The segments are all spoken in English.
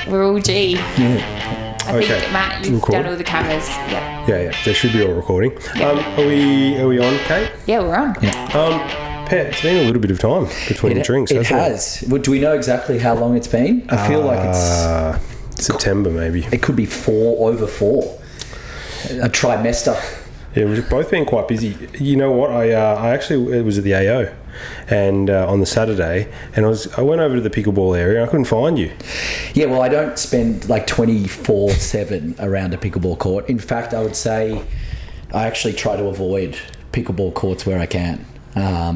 We're all G. Yeah. I think, Matt, you've done all the cameras. Yeah. Yeah. They should be all recording. Yeah. Are we on, Kate? Yeah, we're on. Pat, it's been a little bit of time between drinks, hasn't it? It has. Well, do we know exactly how long it's been? I feel like it's... September, maybe. It could be over 4. A trimester. Yeah, we've both been quite busy. You know what? I actually, it was at the AO, and on the Saturday, and I went over to the pickleball area, and I couldn't find you. Yeah, well, I don't spend like 24/7 around a pickleball court. In fact, I would say I actually try to avoid pickleball courts where I can,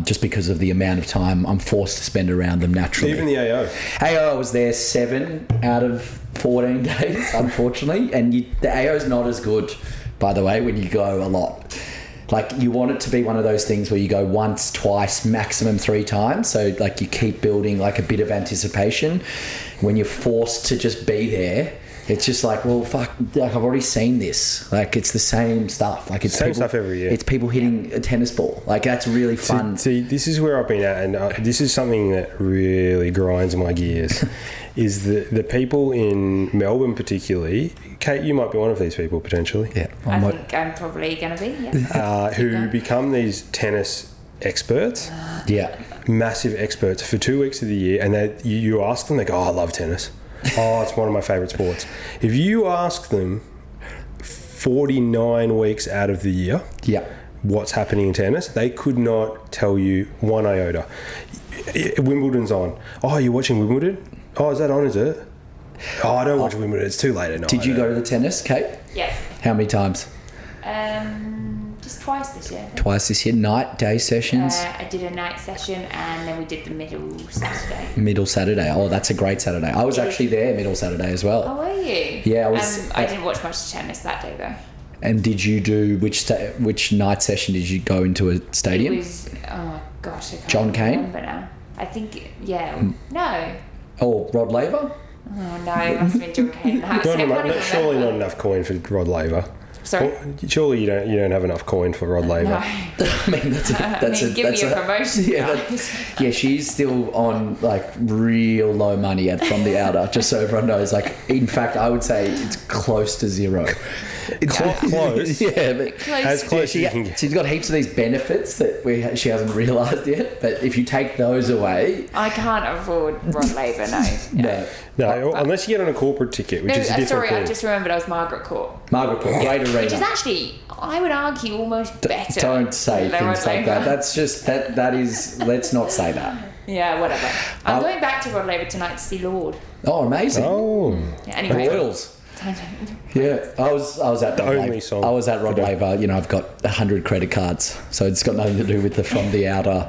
just because of the amount of time I'm forced to spend around them naturally. Even the AO. AO, I was there 7 out of 14 days, unfortunately, and the AO is not as good, by the way, when you go a lot. Like, you want it to be one of those things where you go once, twice, maximum 3 times. So, like, you keep building, like, a bit of anticipation. When you're forced to just be there, it's just like, well, fuck, like, I've already seen this. Like, it's the same stuff. Like, it's same stuff every year. It's people hitting a tennis ball. Like, that's really fun. See, this is where I've been at, and this is something that really grinds my gears, is the people in Melbourne particularly. Kate, you might be one of these people, potentially. Yeah. I think I'm probably going to be, yeah. Who become these tennis experts. Yeah. Massive experts for 2 weeks of the year, and you ask them, they go, oh, I love tennis. Oh, it's one of my favourite sports. If you ask them 49 weeks out of the year what's happening in tennis, they could not tell you one iota. Wimbledon's on. Oh, you're watching Wimbledon? Oh, is that on, is it? Oh, I don't watch Wimbledon. It's too late at night. Did you go to the tennis, Kate? Yeah. How many times? Just twice this year. Twice this year. Night, day sessions? I did a night session, and then we did the middle Saturday. Middle Saturday. Oh, that's a great Saturday. I was actually there middle Saturday as well. Oh, were you? Yeah, I was. I didn't watch much tennis that day, though. And did you do which night session did you go into a stadium? It was, oh gosh, I can't John Cain? remember now. I think, no. Oh, Rod Laver? Oh no, it must have been John Cain. Surely not enough coin for Rod Laver. Sorry. Well, surely you don't have enough coin for Rod Laver. No. I mean, give me a promotion. Yeah, she's still on like real low money from the outer, just so everyone knows. Like, in fact, I would say it's close to zero. Close. Yeah, but as close as you can get. She's got heaps of these benefits that she hasn't realised yet. But if you take those away, I can't afford Rod Laver. No, unless you get on a corporate ticket, which is a different thing. I just remembered I was Margaret Court. Great arena. Which is actually, I would argue, almost better. Don't say things like that. That's just that is. Let's not say that. Yeah, whatever. I'm going back to Rod Laver tonight to see Lord. Oh, amazing. Oh, yeah, anyway. Royals. Yeah, I was at the only song. I was at Rod Laver. You know, I've got 100 credit cards, so it's got nothing to do with the from the outer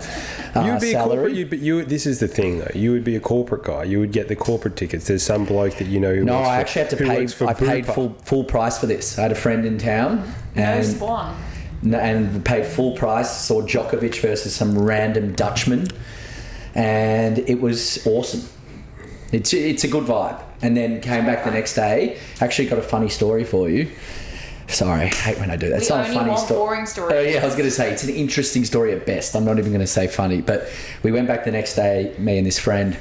you'd be salary. A corporate. This is the thing, though. You would be a corporate guy. You would get the corporate tickets. There's some bloke that you know. Who no, works I for, actually had to pay. I paid full price for this. I had a friend in town, and paid full price. Saw Djokovic versus some random Dutchman, and it was awesome. It's a good vibe. And then came back the next day. Actually got a funny story for you. Sorry, I hate when I do that. It's not a funny story. Boring story. Oh yeah, I was going to say it's an interesting story at best. I'm not even going to say funny. But we went back the next day, me and this friend,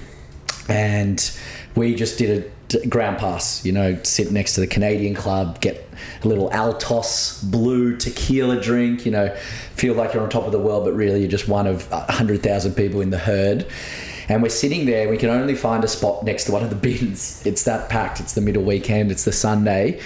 and we just did a ground pass. You know, sit next to the Canadian club, get a little Altos blue tequila drink. You know, feel like you're on top of the world, but really you're just one of 100,000 people in the herd. And we're sitting there, we can only find a spot next to one of the bins. It's that packed. It's the middle weekend. It's the Sunday.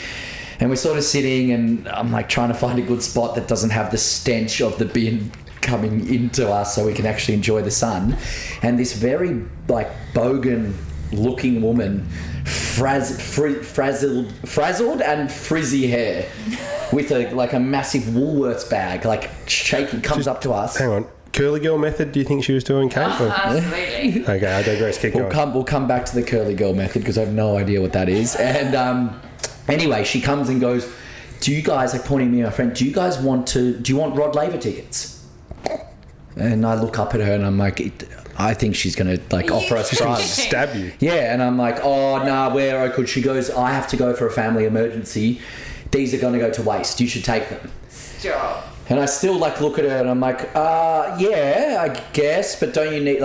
And we're sort of sitting, and I'm like trying to find a good spot that doesn't have the stench of the bin coming into us so we can actually enjoy the sun. And this very like bogan looking woman, frazzled and frizzy hair with a massive Woolworths bag, like shaking, comes up to us. Hang on. Curly girl method, do you think she was doing, Kate? Absolutely. Okay, I digress. Keep going. We'll come back to the curly girl method because I have no idea what that is. And anyway, she comes and goes, do you guys, like pointing me and my friend, do you want Rod Laver tickets? And I look up at her and I'm like, I think she's going to like offer us drugs. Stab you. Yeah, and I'm like, oh, nah, where I could. She goes, I have to go for a family emergency. These are going to go to waste. You should take them. Stop. And I still like look at her and I'm like, yeah, I guess, but don't you need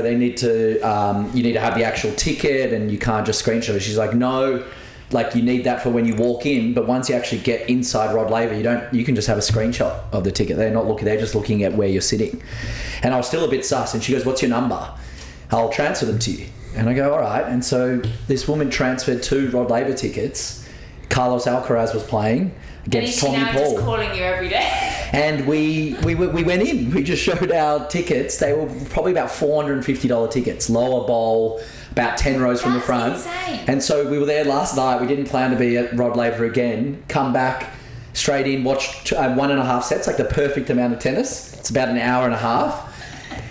they need to, you need to have the actual ticket and you can't just screenshot it. She's like, no, like you need that for when you walk in, but once you actually get inside Rod Laver, you can just have a screenshot of the ticket. They're just looking at where you're sitting. And I was still a bit sus, and she goes, what's your number? I'll transfer them to you. And I go, all right. And so this woman transferred 2 Rod Laver tickets. Carlos Alcaraz was playing against Tommy Paul. Just calling you every day. And we went in. We just showed our tickets. They were probably about $450 tickets. Lower bowl, about 10 rows from the front. Insane. And so we were there last night. We didn't plan to be at Rod Laver again. Come back, straight in, watched 1.5 sets, like the perfect amount of tennis. It's about an hour and a half.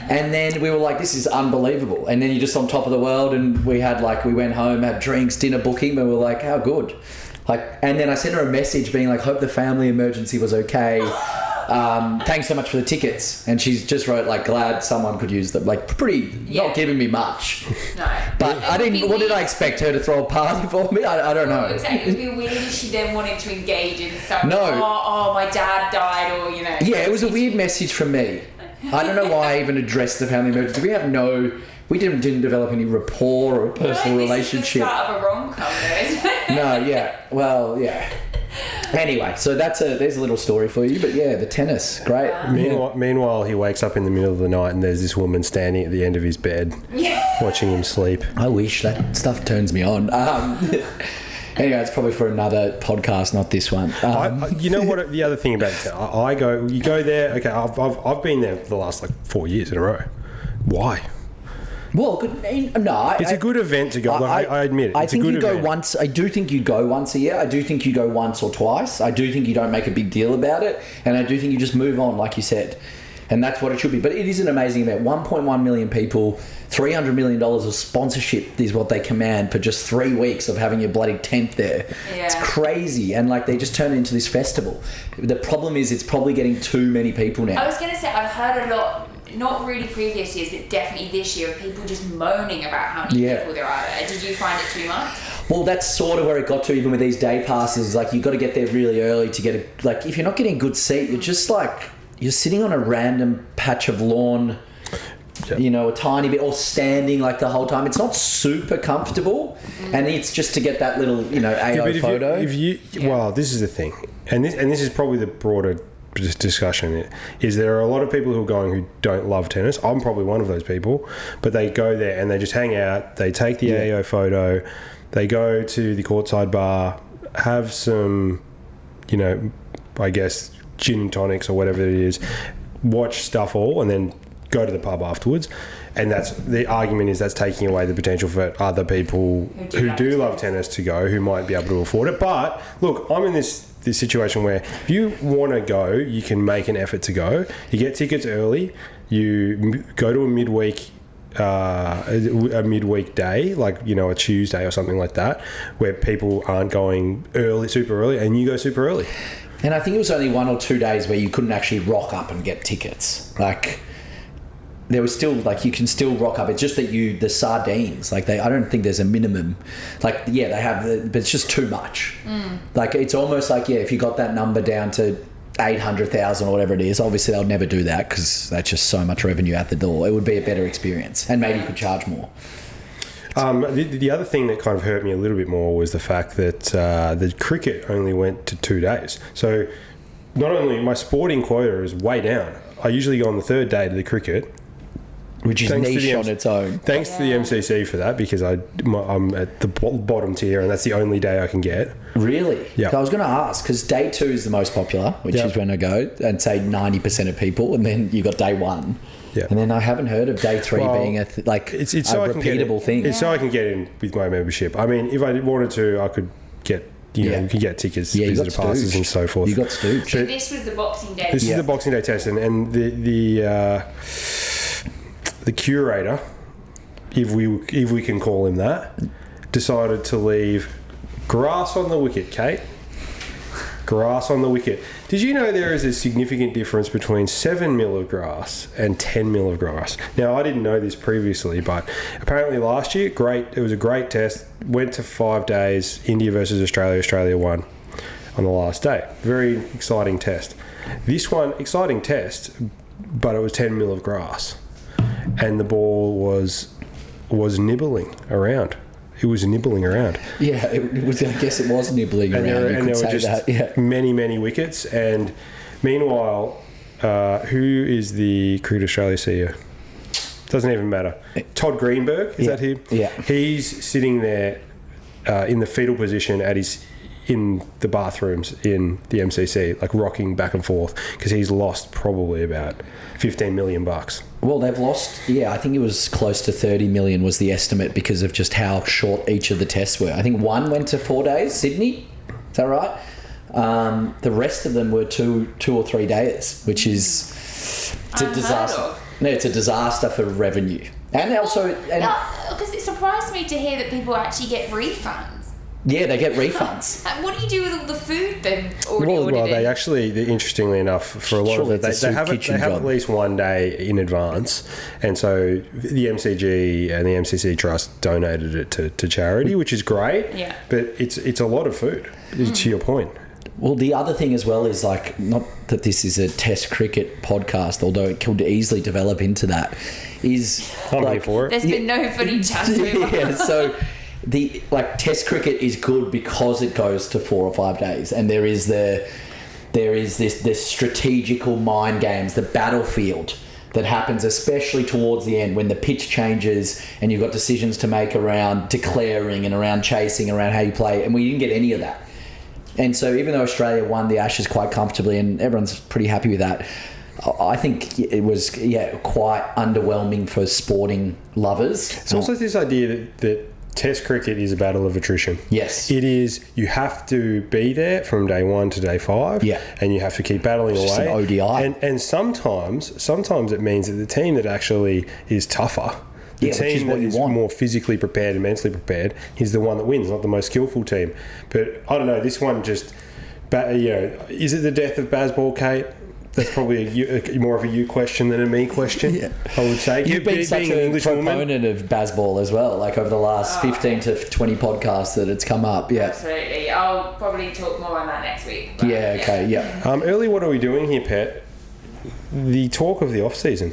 And then we were like, this is unbelievable. And then you're just on top of the world. And we went home, had drinks, dinner booking. And we were like, how good. And then I sent her a message being like, hope the family emergency was okay. Thanks so much for the tickets. And she's just wrote like, glad someone could use them. Like not giving me much. No. But what did I expect her to throw a party for me? I don't know. Exactly. It would be weird if she then wanted to engage in something. No. Oh, my dad died, or Yeah, it was a weird message from me. I don't know why I even addressed the family emergency. We didn't develop any rapport or a personal relationship. This is the start of a rom-com, though, isn't it? No, yeah. Well, yeah. Anyway, so there's a little story for you, but yeah, the tennis, great. Meanwhile, he wakes up in the middle of the night and there's this woman standing at the end of his bed, watching him sleep. I wish that stuff turns me on. Anyway, it's probably for another podcast, not this one. You know what? The other thing about it, you go there. Okay, I've been there for the last 4 years in a row. Why? Well, no. It's a good event to go. I admit it. I think you go once. I do think you go once a year. I do think you go once or twice. I do think you don't make a big deal about it, and I do think you just move on, like you said, and that's what it should be. But it is an amazing event. 1.1 million people, $300 million of sponsorship is what they command for just 3 weeks of having your bloody tent there. Yeah. It's crazy, and they just turn it into this festival. The problem is, it's probably getting too many people now. I was going to say, I've heard a lot. Not really previous years, but definitely this year, of people just moaning about how many people there are there. Did you find it too much? Well, that's sort of where it got to, even with these day passes. You've got to get there really early to get if you're not getting a good seat, you're just you're sitting on a random patch of lawn, a tiny bit, or standing the whole time. It's not super comfortable, and it's just to get that little, AO photo. Well, this is the thing, and this is probably the broader discussion, is there are a lot of people who are going who don't love tennis. I'm probably one of those people, but they go there and they just hang out, they take the AO photo, they go to the courtside bar, have some, I guess gin and tonics or whatever it is, watch stuff all, and then go to the pub afterwards. And that's the argument, is that's taking away the potential for other people who do love tennis to go, who might be able to afford it. But look, I'm in this situation where if you want to go, you can make an effort to go. You get tickets early. You go to a midweek day, a Tuesday or something like that, where people aren't going super early, and you go super early. And I think it was only 1 or 2 days where you couldn't actually rock up and get tickets. There was still you can still rock up. It's just that the sardines, I don't think there's a minimum. They have, but it's just too much. It's almost if you got that number down to 800,000 or whatever it is, obviously they'll never do that because that's just so much revenue out the door. It would be a better experience, and maybe you could charge more. The other thing that kind of hurt me a little bit more was the fact that the cricket only went to 2 days. So not only my sporting quota is way down. I usually go on the 3rd day to the cricket, which is niche on its own. Thanks to the MCC for that, because I'm at the bottom tier, and that's the only day I can get. Really? Yeah. So I was going to ask, because day 2 is the most popular, which is when I go, and say 90% of people, and then you got day 1. Yeah. And then I haven't heard of day 3 being it's so repeatable thing. It's so I can get in with my membership. I mean, if I wanted to, I could get... we can get tickets, visitor passes, and so forth. You got Stooge. So this was the Boxing Day. This is the Boxing Day test, and the curator, if we can call him that, decided to leave grass on the wicket, Kate. Grass on the wicket. Did you know there is a significant difference between 7 mil of grass and 10 mil of grass? Now, I didn't know this previously, but apparently last year, it was a great test. Went to 5 days, India versus Australia. Australia won. on the last day. Very exciting test. This one, exciting test, but it was 10 mil of grass, and the ball was nibbling around. It was nibbling around. Yeah, it was. I guess it was nibbling around. There were just many wickets. And meanwhile, who is the Cricket Australia CEO? Doesn't even matter. Todd Greenberg, is that him? Yeah. He's sitting there in the fetal position in the bathrooms in the MCC, like rocking back and forth, because he's lost probably about $15 million. Well, they've lost, I think it was close to 30 million was the estimate because of just how short each of the tests were. I think one went to 4 days, Sydney, is that right? The rest of them were two or 3 days, which is a disaster. No, it's a disaster for revenue. And also... because it surprised me to hear that people actually get refunds. Yeah, they get refunds. What do you do with all the food they've already ordered? Well, they actually, interestingly enough, for a lot of it, they have at least 1 day in advance, and so the MCG and the MCC Trust donated it to charity, which is great. Yeah. But it's a lot of food. To your point. Well, the other thing as well is, like, not that this is a Test cricket podcast, although it could easily develop into that, is... I'm here for it. There's been no footy chat. Yeah, so... Test cricket is good because it goes to 4 or 5 days, and there is this strategical mind games, the battlefield that happens, especially towards the end when the pitch changes and you've got decisions to make around declaring and around chasing, around how you play, and we didn't get any of that. And so even though Australia won the Ashes quite comfortably and everyone's pretty happy with that, I think it was quite underwhelming for sporting lovers. It's also this idea that Test cricket is a battle of attrition. Yes. It is. You have to be there from day 1 to day 5. Yeah. And you have to keep battling away. Just an ODI. And sometimes it means that the team that actually is tougher, the team that is more physically prepared and mentally prepared, is the one that wins, not the most skillful team. But I don't know, this one just... is it the death of Bazball, Kate? That's probably more of a you question than a me question, I would say. You've been such an English proponent of Bazball as well, like over the last 15 to 20 podcasts that it's come up. Yeah, absolutely. I'll probably talk more on that next week. Early, what are we doing here, Pet? The talk of the off-season.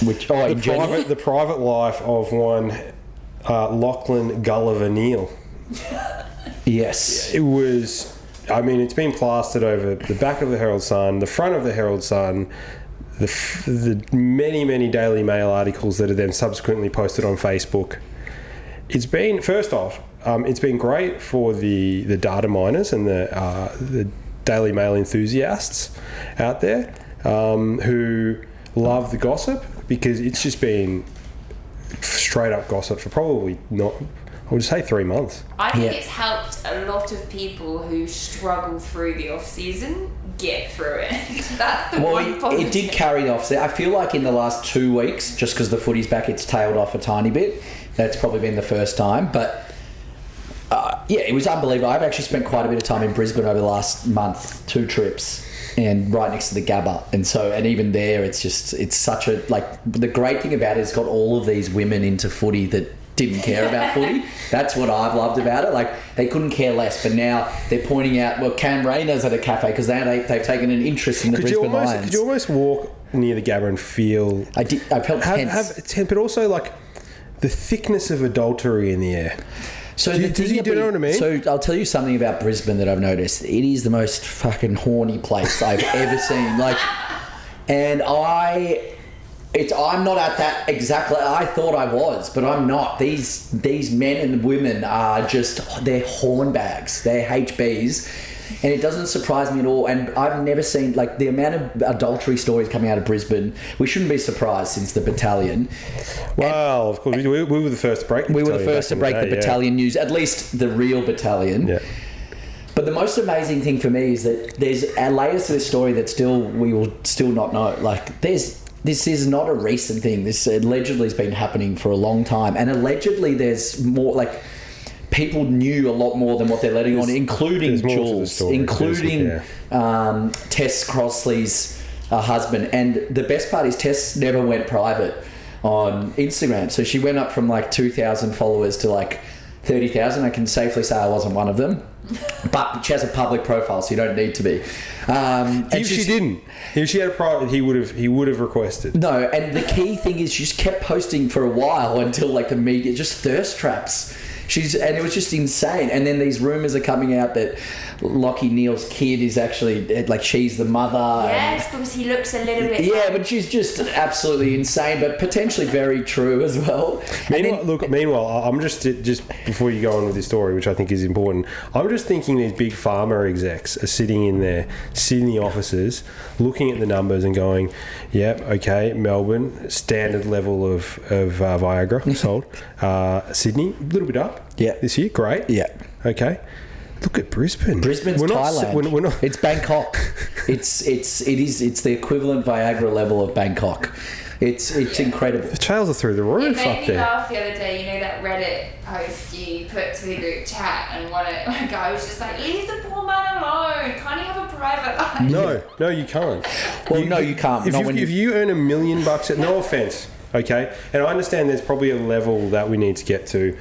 The private life of one Lachlan Gulliver Neal. Yes. It was... I mean, it's been plastered over the back of the Herald Sun, the front of the Herald Sun, the many Daily Mail articles that are then subsequently posted on Facebook. It's been, first off, it's been great for the data miners and the Daily Mail enthusiasts out there who love the gossip, because it's just been straight up gossip for probably not... I would say 3 months. I think it's helped a lot of people who struggle through the off-season get through it. That's the one positive. It did carry off. I feel like in the last 2 weeks, just because the footy's back, it's tailed off a tiny bit. That's probably been the first time. But, it was unbelievable. I've actually spent quite a bit of time in Brisbane over the last month, 2 trips, and right next to the Gabba. And even there, it's such a... the great thing about it, it's got all of these women into footy that didn't care about footy. That's what I've loved about it. They couldn't care less, but now they're pointing out, well, Cam Rayner's at a cafe because they've taken an interest in the Brisbane Lions. Could you almost walk near the Gabba and feel... I felt tense. But also the thickness of adultery in the air. So do you know what I mean? So I'll tell you something about Brisbane that I've noticed. It is the most fucking horny place I've ever seen. And I'm not at that exactly. I thought I was, but I'm not. These men and women are they're hornbags. They're HBs, and it doesn't surprise me at all. And I've never seen the amount of adultery stories coming out of Brisbane. We shouldn't be surprised since the Battalion. Well, of course, we were the first to break. We were the first to break the Battalion news, at least the real Battalion. Yeah. But the most amazing thing for me is that there's layers to this story that we will still not know. This is not a recent thing. This allegedly has been happening for a long time. And allegedly there's more, people knew a lot more than what they're letting on, including Jules, including Tess Crossley's husband. And the best part is Tess never went private on Instagram. So she went up from 2,000 followers to 30,000. I can safely say I wasn't one of them. But she has a public profile, so you don't need to be. If she didn't, if she had a private, he would have requested. No, and the key thing is she just kept posting for a while until like the media, just thirst traps. And it was just insane. And then these rumours are coming out that Lockie Neal's kid is actually, like, she's the mother. Yes, because he looks a little bit... Yeah, but she's just absolutely insane, but potentially very true as well. Meanwhile, I'm just before you go on with this story, which I think is important, I'm just thinking these big pharma execs are sitting in the offices, looking at the numbers and going, yep, okay, Melbourne, standard level of Viagra sold. Sydney, a little bit up. Yeah. This year, great. Yeah. Okay. Look at Brisbane. Brisbane's Thailand. We're not. It's Bangkok. It's the equivalent Viagra level of Bangkok. It's incredible. The trails are through the roof up there. It made me laugh the other day. You know that Reddit post you put to the group chat, and one guy was just like, "Leave the poor man alone. Can't he have a private life?" No, you can't. Well, you can't. If you earn $1 million, no offense, okay, and I understand there's probably a level that we need to get to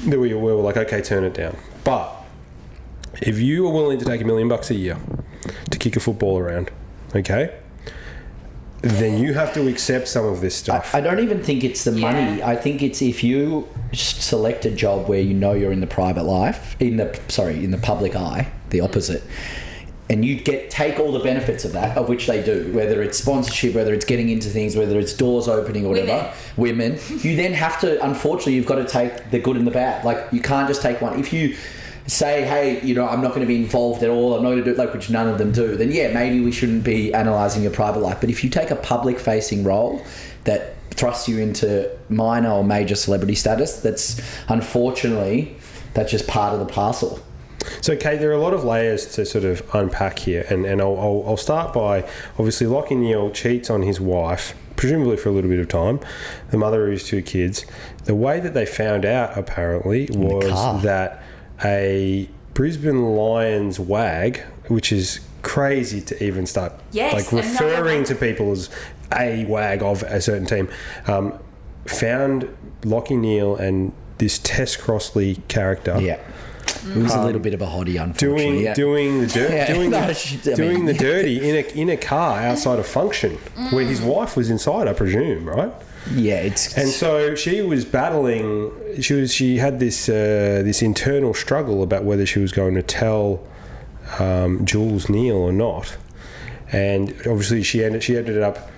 that we were like, okay, turn it down. But if you are willing to take $1 million a year to kick a football around, okay, then you have to accept some of this stuff. I don't even think it's the money. I think it's if you select a job where you know you're in the private life, in the public eye, the opposite, and you take all the benefits of that, of which they do, whether it's sponsorship, whether it's getting into things, whether it's doors opening or whatever, women, you then have to, unfortunately, you've got to take the good and the bad. Like, you can't just take one. If you say, hey, I'm not going to be involved at all, I'm not going to do it, which none of them do, then yeah, maybe we shouldn't be analysing your private life. But if you take a public-facing role that thrusts you into minor or major celebrity status, that's just part of the parcel. So, Kate, there are a lot of layers to sort of unpack here, and I'll start by, obviously, Lockie Neal cheats on his wife, presumably for a little bit of time, the mother of his 2 kids. The way that they found out, apparently, was that a Brisbane Lions wag, which is crazy to even start referring to people as a wag of a certain team, found Lockie Neal and this Tess Crossley character. Yeah. It was a little bit of a hottie, unfortunately. Doing the dirty in a car outside a function where his wife was inside, I presume, right? Yeah, and so she was battling. She had this internal struggle about whether she was going to tell Jules Neal or not, and obviously she ended up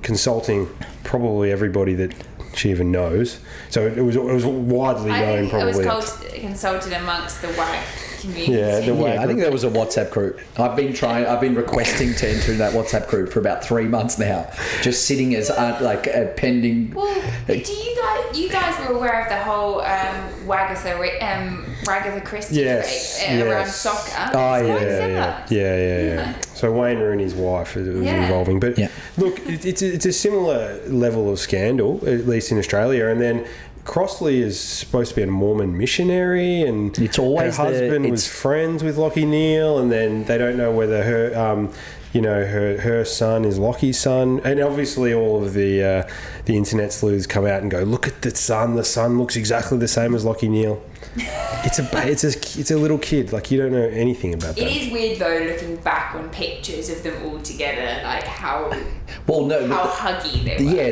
consulting probably everybody that she even knows. So it was widely known. Probably it was consulted amongst the WAG community. Yeah, I think there was a WhatsApp group. I've been requesting to enter in that WhatsApp group for about 3 months now, just sitting as pending. Well, you guys were aware of the whole Wagatha Christie debate around soccer? Oh yeah. So Wayne Rooney's wife was involving, but look, it's a similar level of scandal, at least in Australia, and then Crossley is supposed to be a Mormon missionary, and it's always her husband was friends with Lockie Neal, and then they don't know whether her, her son is Lockie's son, and obviously all of the internet sleuths come out and go, look at the son. The son looks exactly the same as Lockie Neal. It's a little kid. Like, you don't know anything about that. It is weird though, looking back on pictures of them all together, like how huggy they were. Yeah,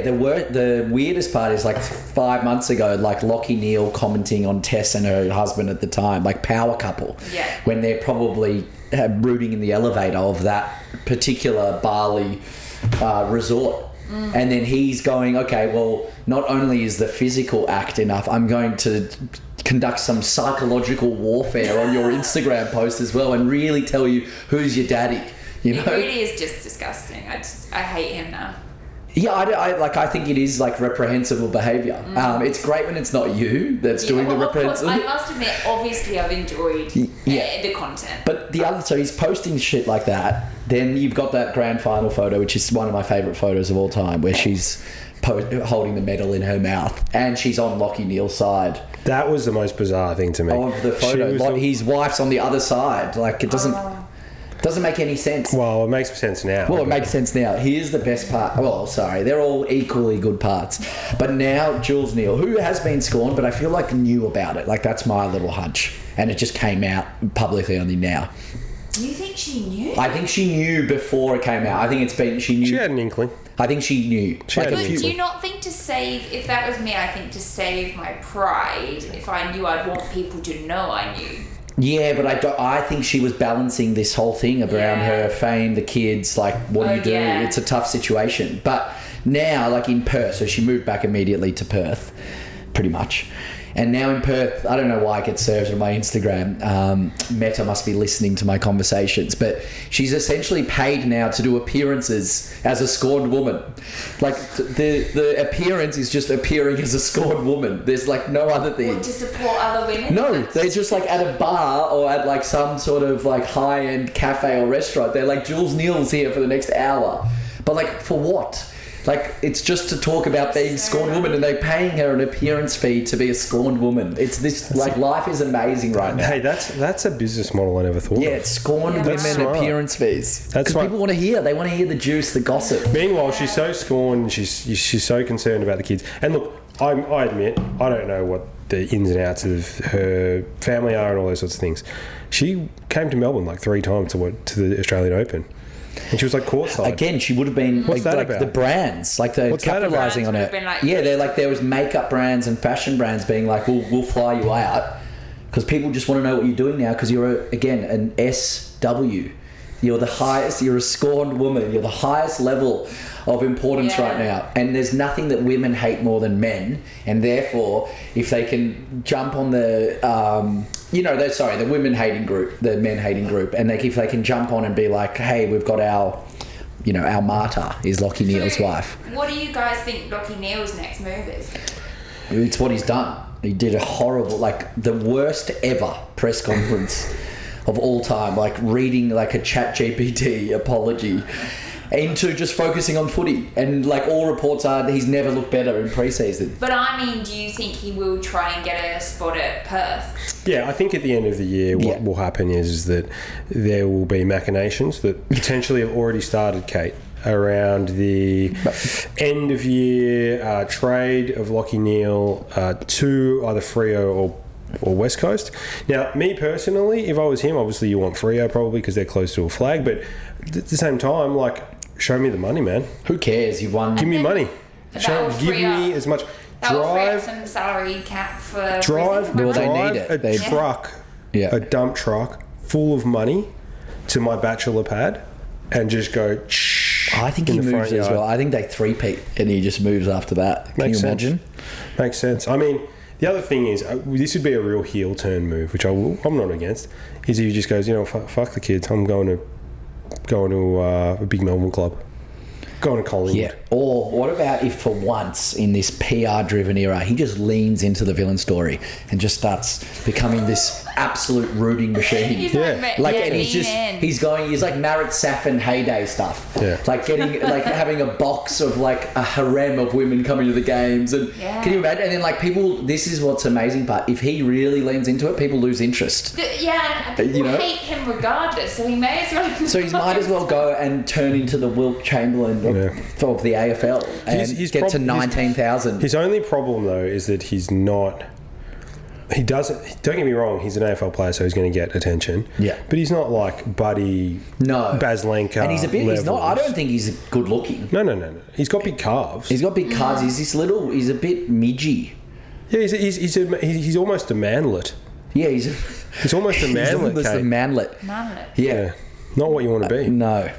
the weirdest part is like 5 months ago, like Lockie Neal commenting on Tess and her husband at the time, like power couple. Yeah. When they're probably rooting in the elevator of that particular Bali resort. And then he's going, okay, well, not only is the physical act enough, I'm going to conduct some psychological warfare on your Instagram post as well, and really tell you who's your daddy. It really is just disgusting. I hate him now. Yeah, I think it is like reprehensible behaviour. It's great when it's not you that's doing the reprehensible. I must admit, obviously, I've enjoyed the content. But so he's posting shit like that. Then you've got that grand final photo, which is one of my favourite photos of all time, where she's holding the medal in her mouth, and she's on Lockie Neal's side. That was the most bizarre thing to me. Of the photo, his wife's on the other side. Like, it doesn't. Doesn't make any sense. Well, it makes sense now. Well, it makes sense now. Here's the best part. Well, sorry, they're all equally good parts. But now Jules Neal, who has been scorned, but I feel like knew about it. Like, that's my little hunch. And it just came out publicly only now. You think she knew? I think she knew before it came out. I think she knew. She had an inkling. I think she knew. Do you not think to save, if that was me, I think to save my pride, if I knew, I'd want people to know I knew. Yeah, but I think she was balancing this whole thing around her fame, the kids, like, what do you do? Yeah. It's a tough situation. But now, like in Perth, so she moved back immediately to Perth, pretty much. And now in Perth, I don't know why it gets served on my Instagram. Meta must be listening to my conversations. But she's essentially paid now to do appearances as a scorned woman. Like, the appearance is just appearing as a scorned woman. There's, like, no other thing. Or to support other women? No, they're just, like, at a bar or at, like, some sort of, like, high-end cafe or restaurant. They're like, Jules Neal's here for the next hour. But, like, for what? Like, it's just to talk about being scorned woman, and they're paying her an appearance fee to be a scorned woman. It's this, like, life is amazing right now. Hey, that's a business model I never thought of. Yeah, it's scorned women appearance fees. Because people want to hear. They want to hear the juice, the gossip. Meanwhile, she's so scorned, she's so concerned about the kids. And look, I admit, I don't know what the ins and outs of her family are and all those sorts of things. She came to Melbourne like 3 times to the Australian Open. And she was like courtside. Again, she would have been like the brands, like they're capitalising on it. Like, they're like, there was makeup brands and fashion brands being like, we'll fly you out because people just want to know what you're doing now because you're an SW. You're the highest. You're a scorned woman. You're the highest level of importance right now. And there's nothing that women hate more than men. And therefore, if they can jump on the the women hating group, the men hating group, and if they can jump on and be like, hey, we've got our martyr is Lachie Neale's wife. What do you guys think Lachie Neale's next move is? It's what he's done. He did a horrible, like the worst ever press conference of all time, like reading like a ChatGPT apology into just focusing on footy. And like all reports are that he's never looked better in pre-season. But I mean, do you think he will try and get a spot at Perth? Yeah, I think at the end of the year what will happen is that there will be machinations that potentially have already started, Kate, around the end of year trade of Lachie Neale to either Freo or West Coast. Now, me personally, if I was him, obviously you want Freo probably because they're close to a flag, but at the same time, like, show me the money, man. Who cares? You won. Give me money. Give me as much. Drive some salary cap for drive well, they need it. a truck, a dump truck full of money to my bachelor pad and just go. I think he moves as well. I think they three-peat and he just moves after that. Can you imagine? Makes sense. I mean, the other thing is, this would be a real heel turn move, which I'm not against. Is if he just goes, fuck the kids. I'm going to a big Melbourne club. Going to Collingwood. Yeah. Or what about if for once in this PR-driven era, he just leans into the villain story and just starts becoming this absolute rooting machine. He's and he's like Marit Safin heyday stuff. Yeah. Like having a box of like a harem of women coming to the games and can you imagine? And then like people, this is what's amazing part. If he really leans into it, people lose interest. People hate him regardless, so he may as well. So he might as well go and turn into the Wilt Chamberlain of the AFL and get to 19,000. His only problem though is that he's not. He doesn't. Don't get me wrong. He's an AFL player, so he's going to get attention. Yeah, but he's not like Buddy. No, Baslenka. And he's a bit. Levels. He's not. I don't think he's good looking. No. He's got big calves. He's got big calves. He's this little. He's a bit midgy. Yeah, he's almost a manlet. Yeah, he's almost a manlet. He's almost a manlet. Yeah, not what you want to be. No.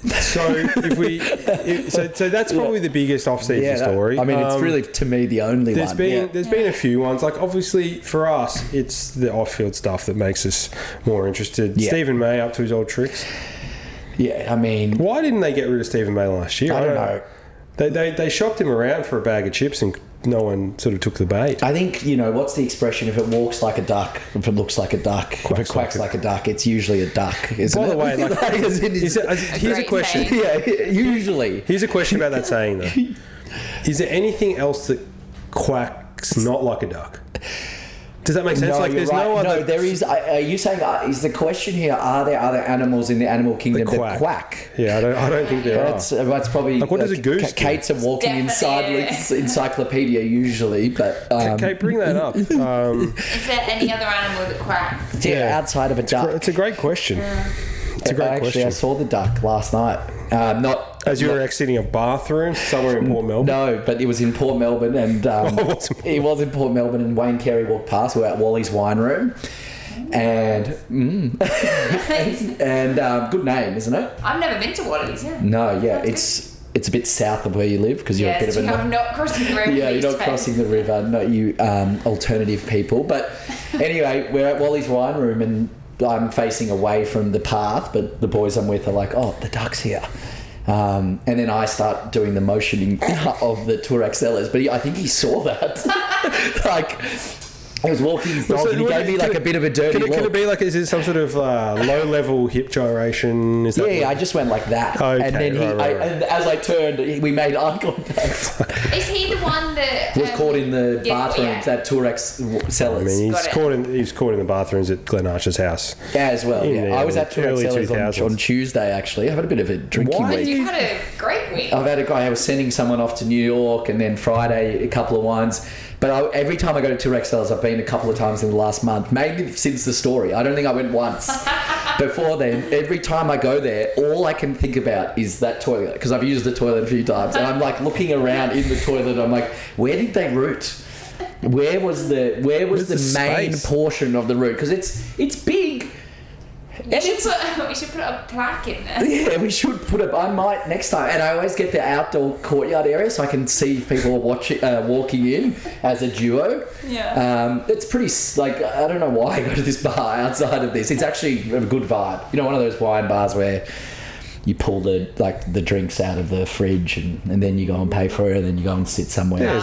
So so that's probably the biggest off-season story. I mean, it's really to me the only one. There's been a few ones. Like obviously for us, it's the off-field stuff that makes us more interested. Yeah. Stephen May up to his old tricks. Yeah, I mean, why didn't they get rid of Stephen May last year? I don't know. They shopped him around for a bag of chips and no one sort of took the bait. I think, what's the expression? If it walks like a duck, if it looks like a duck, if it quacks like a duck, it's usually a duck, isn't it? By the way, here's a question. Yeah, usually. Here's a question about that saying, though. Is there anything else that quacks not like a duck? Does that make sense? No, like, you're there's right. no other. No, there is. Are you saying? Is the question here? Are there other animals in the animal kingdom that quack? Yeah, I don't think there are. That's probably. Like, what does a goose do? Kate's a walking encyclopedia usually, but Kate, bring that up. Is there any other animal that quacks? Yeah, outside of a duck. It's a great question. It's a great question. I saw the duck last night. Not as you were exiting a bathroom somewhere in Port Melbourne. No, but it was in Port Melbourne, and it was in Port Melbourne. And Wayne Carey walked past. We were at Wally's wine room, and good name, isn't it? I've never been to Wally's. Yeah. No, yeah, it's a bit south of where you live because you're a bit of I'm not crossing the river. Yeah, you're not crossing the river. Not you, alternative people. But anyway, we're at Wally's wine room, and I'm facing away from the path, but the boys I'm with are like, "Oh, the duck's here." And then I start doing the motioning of the Tour XLers, but I think he saw that. Like, I was walking his dog and he gave me like a bit of a dirty look. Could it be like, is it some sort of low-level hip gyration? Is that I just went like that. Okay, and then and as I turned, we made eye contact. Is he the one that was caught in the bathrooms at Tour XLers? I mean, he was caught in the bathrooms at Glen Archer's house. Yeah, as well. Yeah. I was at Tour XLers on Tuesday, actually. I've had a bit of a drinking week. You've had a great week. I've had a guy, I was sending someone off to New York, and then Friday, a couple of wines. But every time I go to Tour XLers, I've been a couple of times in the last month, maybe since the story. I don't think I went once. Before then, every time I go there, all I can think about is that toilet, because I've used the toilet a few times, and I'm like looking around in the toilet. I'm like, where did they root? Where was the main portion of the route? Because it's big. We should put a plaque in there. Yeah, we should put it. I might next time. And I always get the outdoor courtyard area so I can see if people are walking in as a duo. Yeah. It's pretty, like, I don't know why I go to this bar outside of this. It's actually a good vibe. You know, one of those wine bars where you pull the drinks out of the fridge and then you go and pay for it and then you go and sit somewhere. Yeah,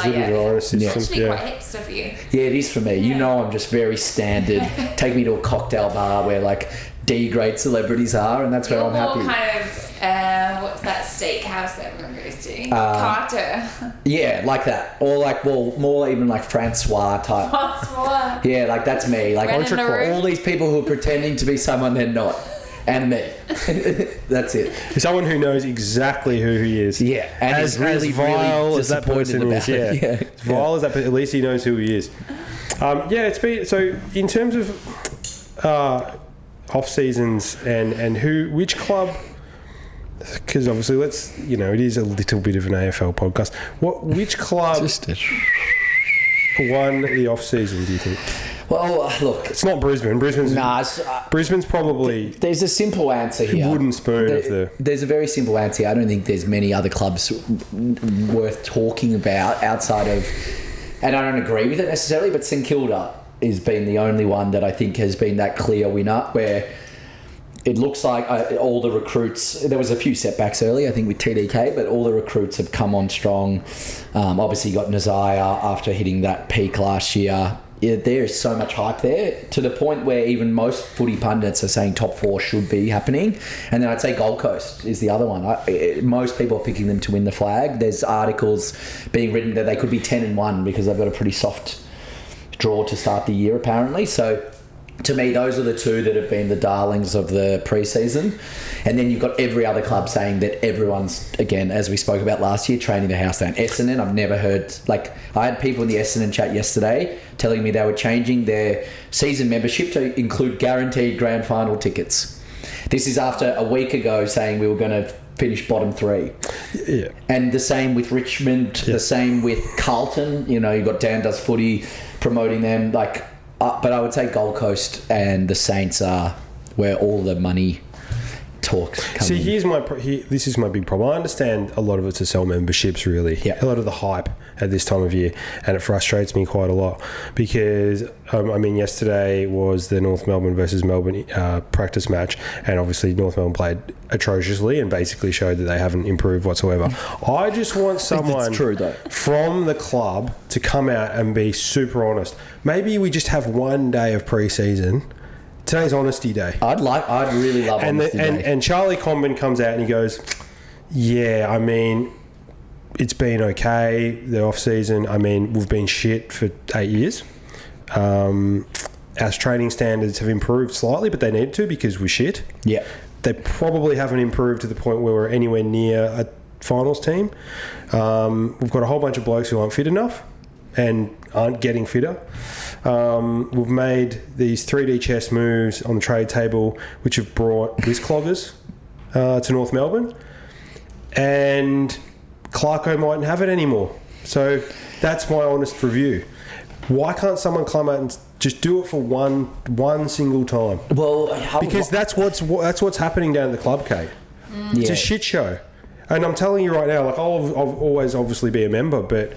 it's actually quite hipster for you. Yeah, it is for me. You know, I'm just very standard. Take me to a cocktail bar where like D-grade celebrities are, and that's where I'm happy. Kind of, what's that steakhouse that everyone goes to? Carter. Yeah, like that. Or like, well, more even like Francois type. Francois. Yeah, like that's me. Like all these people who are pretending to be someone they're not. And me. That's it. Someone who knows exactly who he is. Yeah. And as vile as that person is. Yeah. As vile as that person, at least he knows who he is. It's been, so in terms of off seasons and which club, because obviously it is a little bit of an AFL podcast. Which club won the off season, do you think? Well, look, it's not Brisbane. Brisbane's probably. There's a simple answer here. Wooden spoon There's a very simple answer. I don't think there's many other clubs worth talking about outside of, and I don't agree with it necessarily, but St Kilda has been the only one that I think has been that clear winner where it looks like all the recruits, there was a few setbacks early, I think, with TDK, but all the recruits have come on strong. Obviously, you got Nazaya after hitting that peak last year. Yeah, there is so much hype there to the point where even most footy pundits are saying top 4 should be happening. And then I'd say Gold Coast is the other one. Most people are picking them to win the flag. There's articles being written that they could be 10-1 because they've got a pretty soft draw to start the year, apparently. So to me, those are the two that have been the darlings of the pre-season. And then you've got every other club saying that everyone's, again, as we spoke about last year, training the house down. Essendon, I've never heard... Like, I had people in the Essendon chat yesterday telling me they were changing their season membership to include guaranteed grand final tickets. This is after a week ago saying we were going to finish bottom 3. Yeah. And the same with Richmond, the same with Carlton. You know, you've got Dan Does Footy promoting them. Like... but I would say Gold Coast and the Saints are where all the money talks come See, in. This is my big problem. I understand a lot of it to sell memberships, really. Yeah. A lot of the hype at this time of year, and it frustrates me quite a lot because, yesterday was the North Melbourne versus Melbourne practice match, and obviously North Melbourne played atrociously and basically showed that they haven't improved whatsoever. I just want someone from the club to come out and be super honest. Maybe we just have one day of pre-season. Today's honesty day. I'd really love honesty day. And Charlie Comben comes out and he goes, it's been okay, the off-season. We've been shit for 8 years. Our training standards have improved slightly, but they need to because we're shit. Yeah. They probably haven't improved to the point where we're anywhere near a finals team. We've got a whole bunch of blokes who aren't fit enough and aren't getting fitter. We've made these 3D chess moves on the trade table, which have brought wrist cloggers to North Melbourne. And Clarko mightn't have it anymore. So that's my honest review. Why can't someone come out and just do it for one single time? Well, because that's what's happening down at the club, Kate. It's a shit show. And I'm telling you right now, like I'll always obviously be a member, but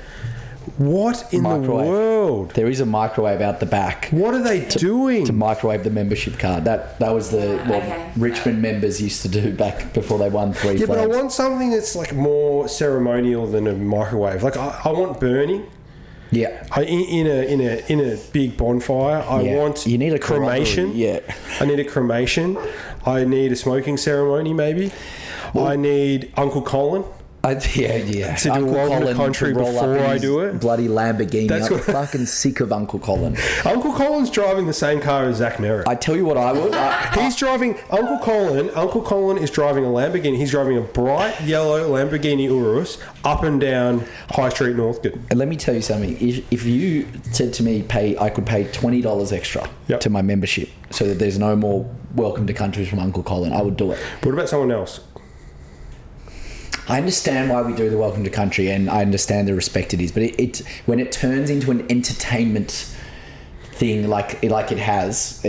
what in the world? There is a microwave out the back. What are they doing? To microwave the membership card. That was what Richmond members used to do back before they won 3 Yeah, flags. but I want something that's like more ceremonial than a microwave. Like I want burning. Yeah. In a big bonfire. I want you need a cremation. Yeah. I need a cremation. I need a smoking ceremony maybe. Well, I need Uncle Colin. To do welcome to country before I do it. Bloody Lamborghini. That's I'm fucking sick of Uncle Colin. Uncle Colin's driving the same car as Zach Merritt. I tell you what I would. He's driving Uncle Colin. Uncle Colin is driving a Lamborghini. He's driving a bright yellow Lamborghini Urus up and down High Street Northcote. And let me tell you something. If you said to me, I could pay $20 extra to my membership so that there's no more welcome to countries from Uncle Colin, I would do it. What about someone else? I understand why we do the welcome to country, and I understand the respect it is, but it when it turns into an entertainment thing like it has,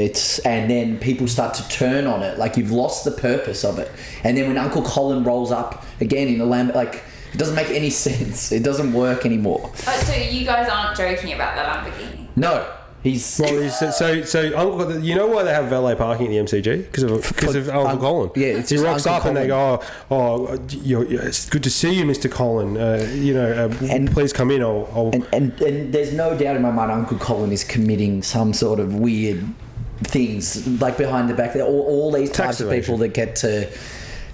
and then people start to turn on it, like you've lost the purpose of it. And then when Uncle Colin rolls up again in the it doesn't make any sense. It doesn't work anymore. So you guys aren't joking about the Lamborghini? No. So Uncle, you know why they have valet parking at the MCG? Because of Uncle Colin. Yeah, he rocks up and they go, it's good to see you, Mr. Colin. Please come in. And there's no doubt in my mind Uncle Colin is committing some sort of weird things like behind the back. All these types of people that get to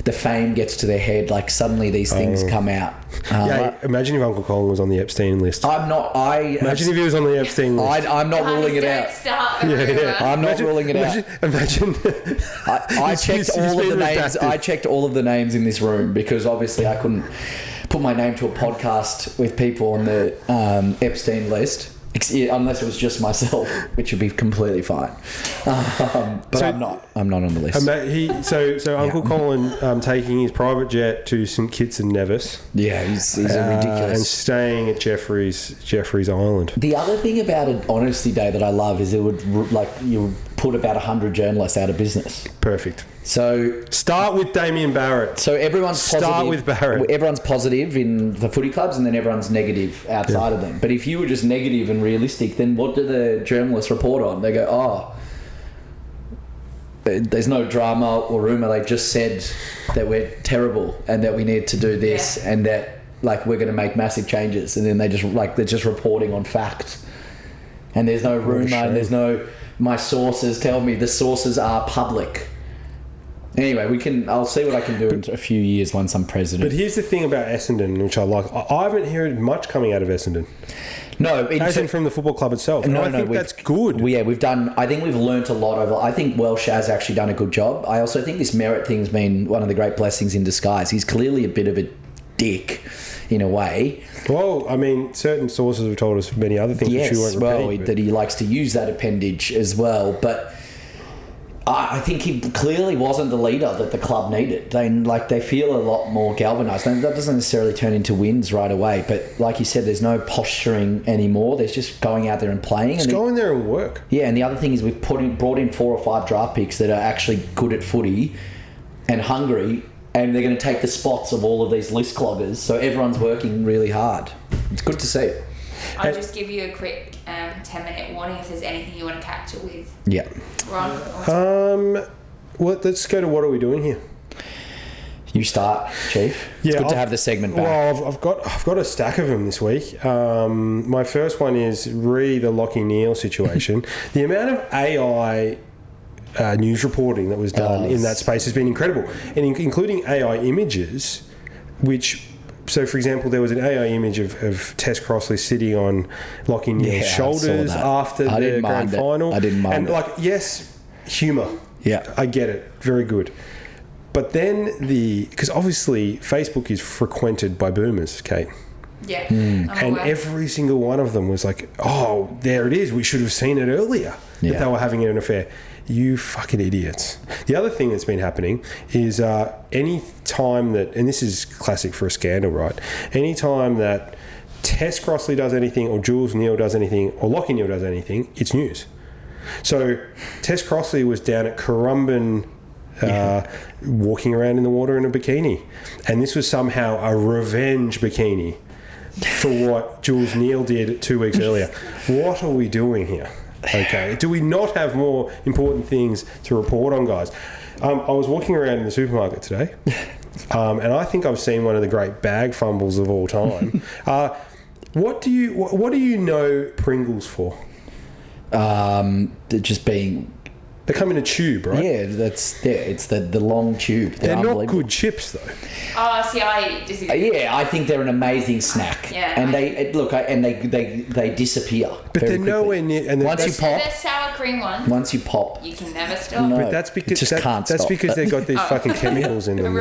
the fame gets to their head, like suddenly these things come out. Imagine if Uncle Colin was on the Epstein list. Imagine if he was on the Epstein list. I'm not ruling it out. I'm not ruling it out. Imagine. I checked all of the names. I checked all of the names in this room because obviously I couldn't put my name to a podcast with people on the Epstein list. Unless it was just myself, which would be completely fine. But I'm not on the list. So Uncle Colin taking his private jet to St Kitts and Nevis. Yeah, he's a ridiculous. And staying at Jeffreys Island. The other thing about an honesty day that I love is it would you would put about 100 journalists out of business. Perfect. So start with Damien Barrett. So everyone's positive. Start with Barrett. Everyone's positive in the footy clubs, and then everyone's negative outside of them. But if you were just negative and realistic, then what do the journalists report on? They go, there's no drama or rumour. They just said that we're terrible and that we need to do this and that we're going to make massive changes, and then they're just reporting on facts. And there's no rumour, and there's no my sources tell me. The sources are public. Anyway, I'll see what I can do in a few years once I'm president. But here's the thing about Essendon, which I like. I haven't heard much coming out of Essendon. No, as in from the football club itself. I think that's good. We've done. I think we've learnt a lot over. I think Welsh has actually done a good job. I also think this Merritt thing's been one of the great blessings in disguise. He's clearly a bit of a dick, in a way. Well, I mean, certain sources have told us many other things which we won't repeat. That he likes to use that appendage as well, but. I think he clearly wasn't the leader that the club needed. They feel a lot more galvanised. That doesn't necessarily turn into wins right away, but like you said, there's no posturing anymore. There's just going out there and playing. Just go in there and work. Yeah, and the other thing is we've brought in 4 or 5 draft picks that are actually good at footy and hungry, and they're going to take the spots of all of these list cloggers. So everyone's working really hard. It's good to see. I'll just give you a quick 10-minute warning if there's anything you want to catch it with. Yeah. Ron? Let's go to what are we doing here? You start, Chief. It's good to have the segment back. Well, I've got a stack of them this week. My first one is the Lachie Neale situation. The amount of AI news reporting that was done in that space has been incredible, and including AI images, which So, for example, there was an AI image of Tess Crossley sitting on Lachie Neale's shoulders after the grand final. I didn't mind it. And, yes, humour. Yeah. I get it. Very good. But then because obviously Facebook is frequented by boomers, Kate. Yeah. And every single one of them was like, oh, there it is. We should have seen it earlier that they were having an affair. You fucking idiots. The other thing that's been happening is any time that, and this is classic for a scandal, right? Any time that Tess Crossley does anything or Jules Neale does anything or Lachie Neale does anything, it's news. So Tess Crossley was down at Currumbin walking around in the water in a bikini. And this was somehow a revenge bikini for what Jules Neale did 2 weeks earlier. What are we doing here? Okay. Do we not have more important things to report on, guys? I was walking around in the supermarket today, and I think I've seen one of the great bag fumbles of all time. What do you know Pringles for? Just being... They come in a tube, right? Yeah, it's the long tube. They're not good chips, though. Oh, see, I disagree. Yeah, I think they're an amazing snack. Yeah. And they disappear. But they're nowhere near. And once you pop, the sour cream ones. Once you pop, you can never stop. No, but that's because that's because they've got these fucking chemicals in them.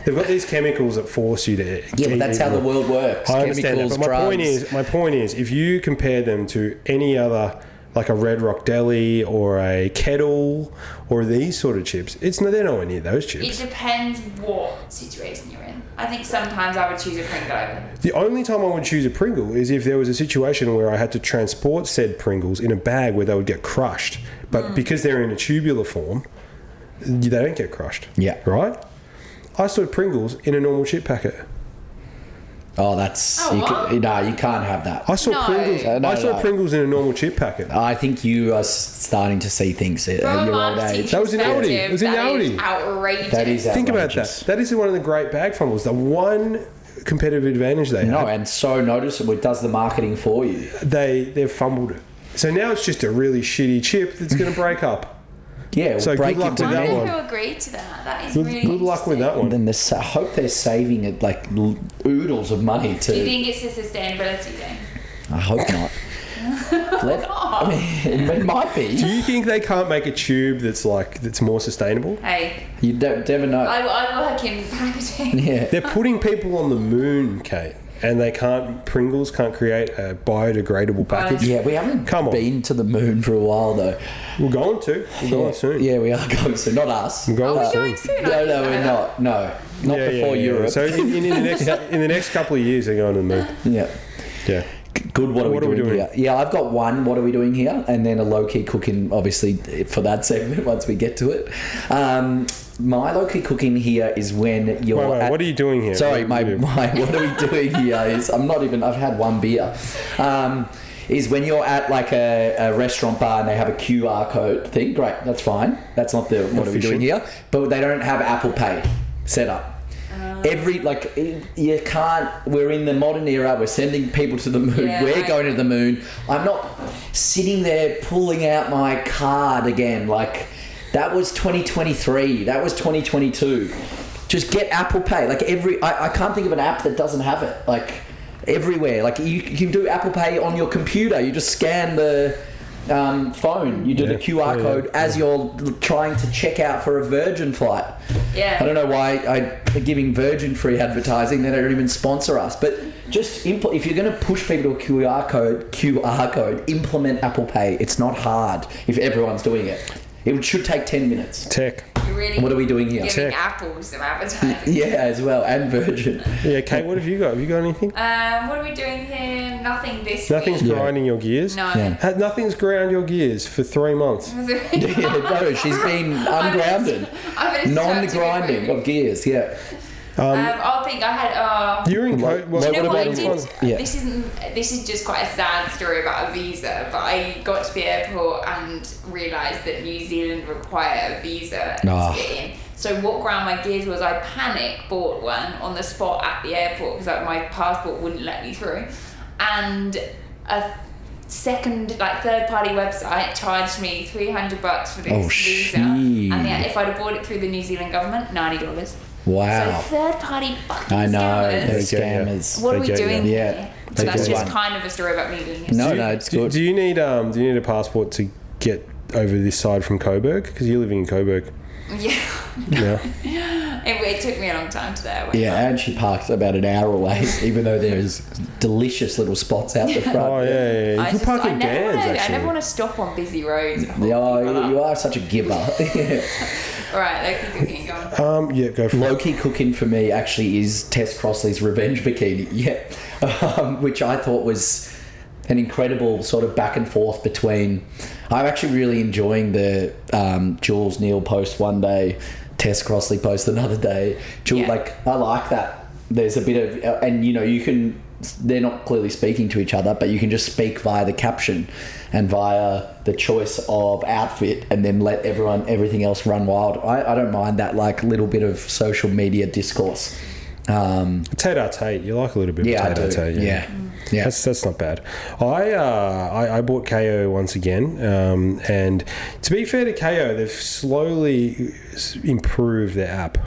They've got these chemicals that force you to. Yeah, but that's how the world works. I understand that, but drugs. my point is, if you compare them to any other, like a Red Rock Deli or a Kettle or these sort of chips, they're nowhere near those chips. It depends what situation you're in. I think sometimes I would choose a Pringle over. The only time I would choose a Pringle is if there was a situation where I had to transport said Pringles in a bag where they would get crushed. But because they're in a tubular form, they don't get crushed. Yeah. Right? I saw Pringles in a normal chip packet. Oh, that's... Oh, you can't have that. I saw Pringles. I saw Pringles in a normal chip packet. I think you are starting to see things at your old age. That was in Aldi. It was in Aldi. Outrageous. That is outrageous. Think about that. That is one of the great bag fumbles. The one competitive advantage they have. No, and so noticeable. It does the marketing for you. They've fumbled it. So now it's just a really shitty chip that's going to break up. Yeah, so break good luck with that one. Who agreed to that? That is really good luck with that one. And then I hope they're saving it like oodles of money to. Do you think it's a sustainability thing? I hope not. It might be. Do you think they can't make a tube that's more sustainable? Hey, you never know. I work in packaging. Yeah, they're putting people on the moon, Kate. And Pringles can't create a biodegradable package. Yeah, we haven't been to the moon for a while though. We're going to. We're going soon. Yeah, we are going soon. Not us. We're going soon. No, we're not. No, not before Europe. So in the next couple of years, they're going to the moon. Yeah. Yeah. Good. What are we doing here? Yeah, I've got one. What are we doing here? And then a low key cooking, obviously, for that segment once we get to it. My low-key cooking here is when you're... Wait, what are you doing here? Sorry, what are we doing here is... I've had one beer. Is when you're at like a restaurant bar and they have a QR code thing. Great, that's fine. That's not what are we doing here. But they don't have Apple Pay set up. You can't... We're in the modern era. We're sending people to the moon. Yeah, we're going to the moon. I'm not sitting there pulling out my card again like... That was 2023. That was 2022. Just get Apple Pay. I can't think of an app that doesn't have it. Like everywhere. Like you can do Apple Pay on your computer. You just scan the phone. You do the QR code as you're trying to check out for a Virgin flight. Yeah. I don't know why they're giving Virgin free advertising. They don't even sponsor us. But just if you're going to push people to a QR code, implement Apple Pay. It's not hard if everyone's doing it. It should take 10 minutes. Tech. Really what are we doing here? Giving Apple some advertising. Yeah, as well. And Virgin. Yeah, Kate, what have you got? Have you got anything? What are we doing here? Nothing this Nothing's week. grinding your gears? No. Yeah. Nothing's ground your gears for 3 months. No, she's been ungrounded. Non-grinding of gears, yeah. I think I had. You're in you know what I did? Yeah. This is just quite a sad story about a visa, but I got to the airport and realised that New Zealand require a visa to get in. So what ground my gears was I bought one on the spot at the airport because my passport wouldn't let me through, and a third party website charged me $300 for this visa, and if I'd have bought it through the New Zealand government, $90. Wow. So third-party fucking I know, scammers. they're They get you. scammers. What are we They get doing you. Yeah. here? They So that's get just you. kind of a story about me being a No, it's good. Do you need a passport to get over this side from Coburg? Because you're living in Coburg. Yeah. Yeah. It took me a long time today. I went Yeah, home. and she parked about an hour away, even though there's delicious little spots out the front. Oh yeah. You can park in Dan's I actually. never want to stop on busy roads. Yeah, you are such a giver. All right, low-key cooking, go on. Yeah, go for it. Low-key cooking for me actually is Tess Crossley's Revenge Bikini, which I thought was an incredible sort of back and forth between... I'm actually really enjoying the Jules Neal post one day, Tess Crossley post another day. Jules, I like that. There's a bit of... And, you can... They're not clearly speaking to each other, but you can just speak via the caption and via the choice of outfit and then let everything else run wild. I don't mind that little bit of social media discourse. Tate. You like a little bit Yeah, of I do. tate. Yeah. That's not bad. I bought KO once again, and to be fair to KO, they've slowly improved their app.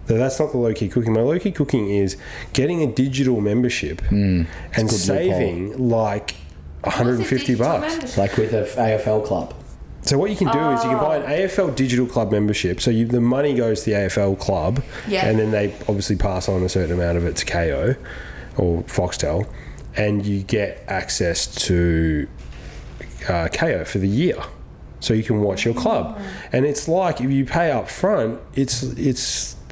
So that's not the low-key cooking. My low-key cooking is getting a digital membership and saving like $150. Like with an AFL club. So what you can do is you can buy an AFL digital club membership. So the money goes to the AFL club, and then they obviously pass on a certain amount of it to KO or Foxtel, and you get access to KO for the year. So you can watch your club, and it's like if you pay up front, it's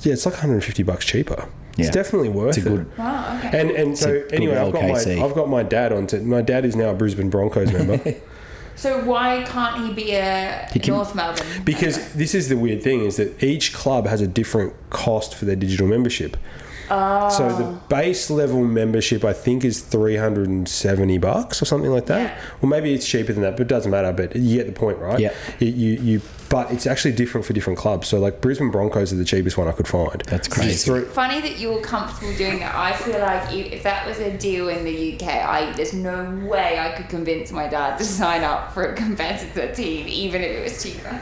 like $150 cheaper. It's definitely worth it. Wow, okay. And so anyway, I've got my dad on. My dad is now a Brisbane Broncos member. So why can't he be a North Melbourne? Because this is the weird thing, is that each club has a different cost for their digital membership. So the base level membership, I think, is $370 or something like that. Yeah. Well, maybe it's cheaper than that, but it doesn't matter. But you get the point, right? Yeah. But it's actually different for different clubs. So like Brisbane Broncos are the cheapest one I could find. That's crazy. It's funny that you're comfortable doing that. I feel like if that was a deal in the UK, there's no way I could convince my dad to sign up for a competitor team, even if it was cheaper.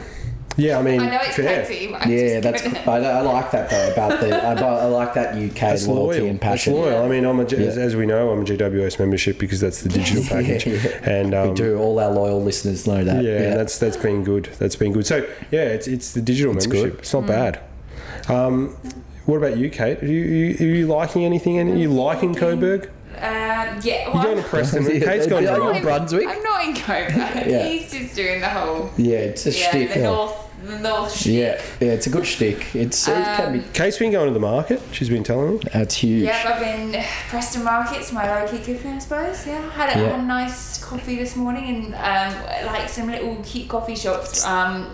Yeah, I mean, I know it's fair. petty, but that's. I like that though about I like that UK That's loyalty loyal. and passion. That's loyal. I mean, as we know, I'm a GWS membership because that's the digital package. And we do. All our loyal listeners know that. Yeah, and that's been good. That's been good. So yeah, it's the digital membership. Good. It's not bad. What about you, Kate? Are you liking anything? Are you liking Coburg? Yeah. You going to Preston? Kate's going Yeah, to Brunswick? I'm not in Coburg. Yeah. He's just doing the whole. Yeah, it's a shtick. The north shtick. Yeah, it's a good shtick. It can be. Kate's been going to the market. She's been telling me. That's huge. Yep, I've been Preston Market's my low-key cooking, I suppose. Yeah, had a nice coffee this morning and like some little cute coffee shops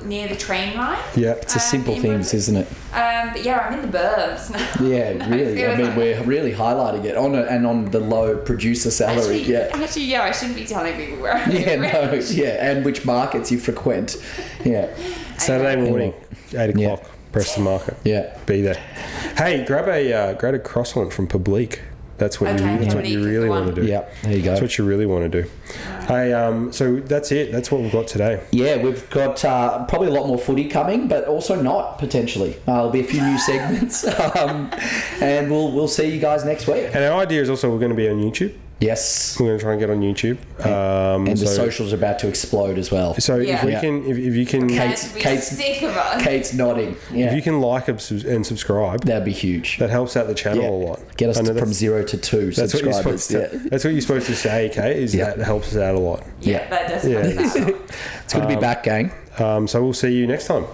near the train line. Yeah, It's the simple things, isn't it? But yeah, I'm in the burbs now. Yeah, really. I mean, we're really highlighting it on the low producer salary. Actually, I shouldn't be telling people where I Yeah, live. and which markets you frequent. Yeah. Saturday morning, 8 o'clock, Preston Market. Yeah. Be there. Hey, grab a croissant from Publique. That's what you really want to do. Yeah, there you go. That's what you really want to do. Hey, so that's it. That's what we've got today. Yeah, we've got probably a lot more footy coming, but also not potentially. There'll be a few new segments, and we'll see you guys next week. And our idea is also we're going to be on YouTube. Yes. We're going to try and get on YouTube. And the socials are about to explode as well. So if you can, Kate's sick of us. Kate's nodding. Yeah. if you can like and subscribe, That'd be huge. that helps out the channel a lot. Get us I know from 0 to 2 that's what you're subscribers. supposed to. That's what you're supposed to say, Kate. Is that helps us out a lot. Yeah, that does. Yeah. It's good to be back, gang. So we'll see you next time.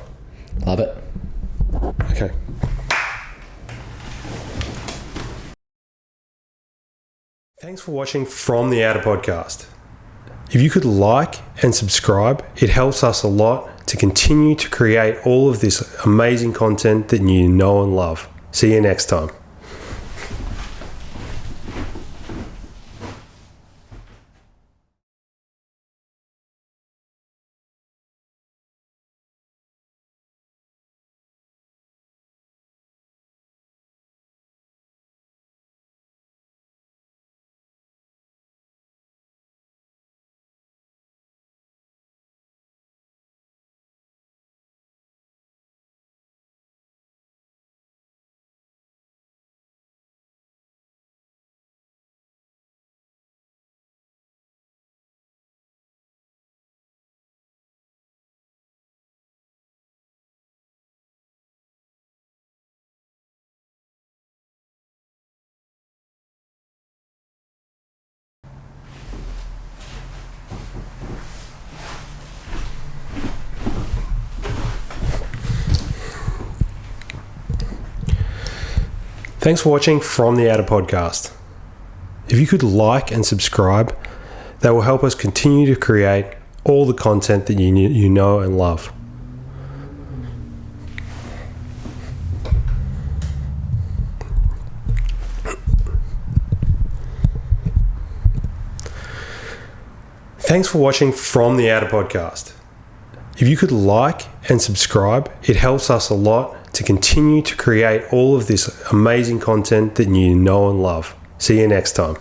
Love it. Okay. Thanks for watching From the Outer Podcast. If you could like and subscribe, it helps us a lot to continue to create all of this amazing content that you know and love. See you next time. Thanks for watching From the Outer Podcast. If you could like and subscribe, that will help us continue to create all the content that you know and love. Thanks for watching From the Outer Podcast. If you could like and subscribe, it helps us a lot to continue to create all of this amazing content that you know and love. See you next time.